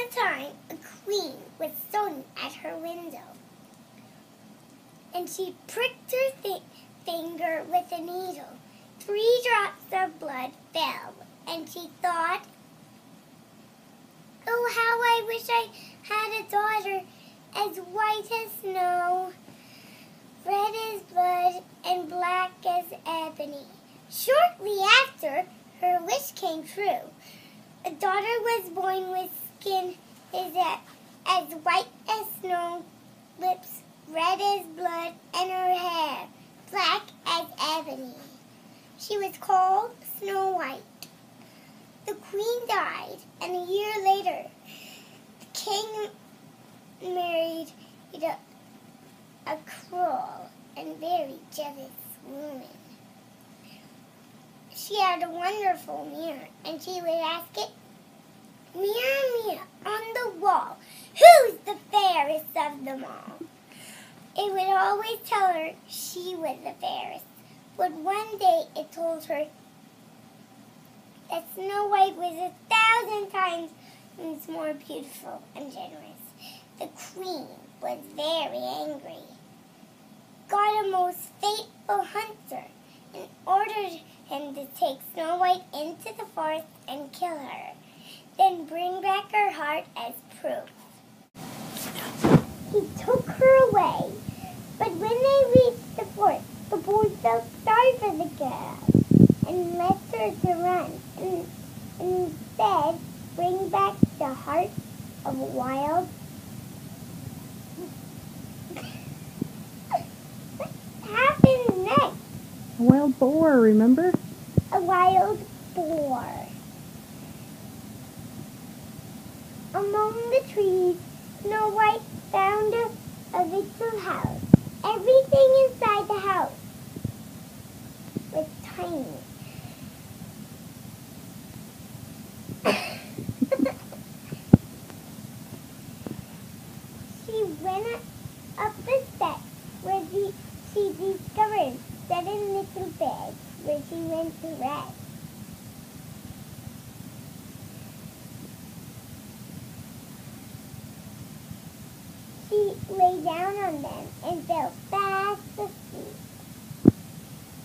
a time, a queen was sewing at her window, and she pricked her finger with a needle. 3 drops of blood fell, and she thought, "Oh, how I wish I had a daughter as white as snow, red as blood, and black as ebony." Shortly after, her wish came true. A daughter was born with skin as white as snow, lips red as blood, and her hair black as ebony. She was called Snow White. The queen died, and a year later, the king married a cruel and very jealous woman. She had a wonderful mirror, and she would ask it, "Mirror, mirror on the wall, who's the fairest of them all?" It would always tell her she was the fairest, but one day it told her that Snow White was 1,000 times more beautiful and generous. The queen was very angry, got a most faithful hunter, and ordered him to take Snow White into the forest and kill her, then bring back her heart as proof. He took her away, but when they reached the forest, the boy felt sorry for the girl and left her to run, and instead bring back the heart of a wild. What happened next? A wild boar, remember? A wild boar. Among the trees, Snow White found a little house. Everything inside the house was tiny. She went up the steps where she discovered 7 little beds where she went to rest. She lay down on them and fell fast asleep.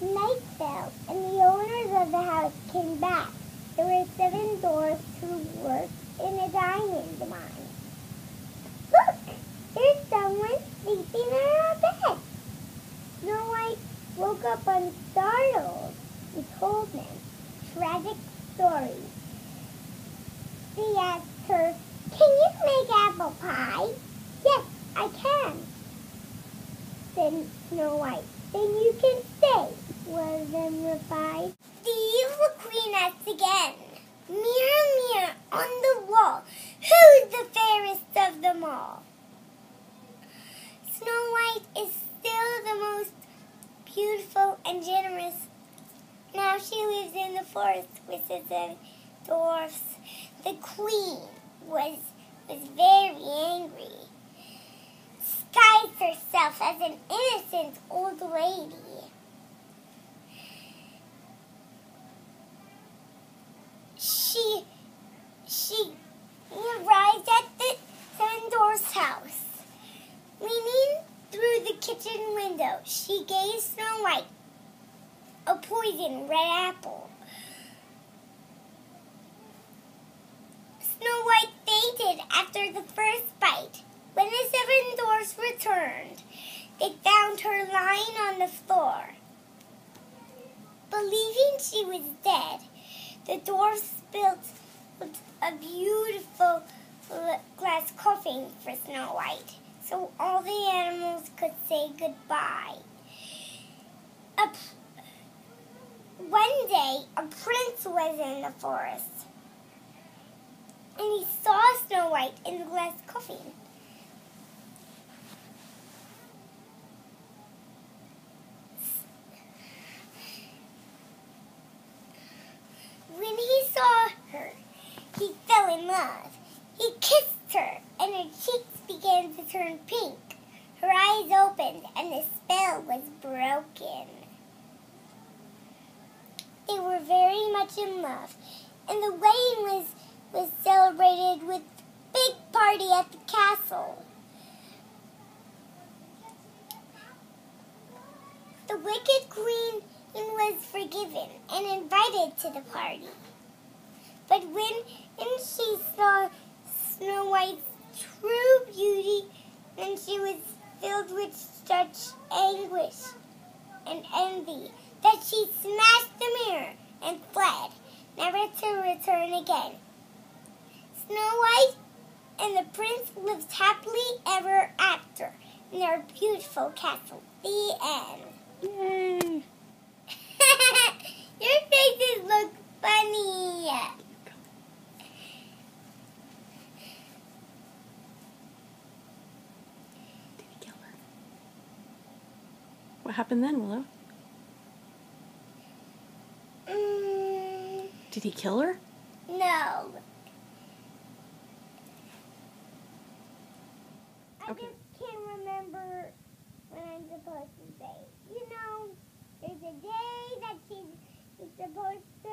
Night fell, and the owners of the house came back. There were 7 dwarfs who worked in a diamond mine. "Look, there's someone sleeping in our bed." Snow White woke up unstartled and told them tragic stories. They asked her, "Can you make apple pie?" "Yes, I can," said Snow White. "Then you can stay," one of them replied. The evil queen asked again, "Mirror, mirror on the wall, who's the fairest of them all?" Snow White is still the most beautiful and generous. Now she lives in the forest with the dwarfs. The queen was very angry, disguised herself as an innocent old lady. She arrived at the 7 dwarfs' house. Leaning through the kitchen window, she gave Snow White a poison red apple. Snow White fainted after the first bite. When the 7 dwarfs returned, they found her lying on the floor. Believing she was dead, the dwarfs built a beautiful glass coffin for Snow White, so all the animals could say goodbye. One day, a prince was in the forest, and he saw Snow White in the glass coffin. When he saw her, he fell in love. He kissed her, and her cheeks began to turn pink. Her eyes opened, and the spell was broken. They were very much in love, and the wedding was celebrated with big party at the castle. The wicked queen was forgiven and invited to the party. But when she saw Snow White's true beauty, then she was filled with such anguish and envy that she smashed the mirror and fled, never to return again. Snow White and the prince lived happily ever after in their beautiful castle. The end. Yay! Your faces look funny. Did he kill her? What happened then, Willow? Did he kill her? No. I Okay. just can't remember what I'm supposed to say. You know, there's a day that she's supposed to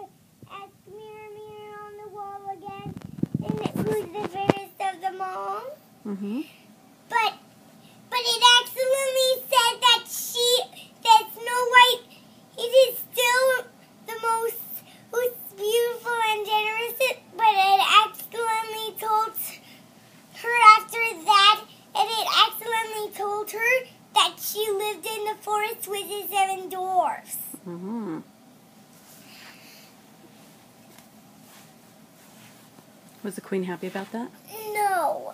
ask Mirror, Mirror on the wall again, and who's the fairest of them all. Mm-hmm. But it accidentally said that Snow White, it is still the most beautiful and generous, but it accidentally told her after that, and it accidentally told her that she lived in the forest with the 7 dwarfs. Mm-hmm. Was the queen happy about that? No.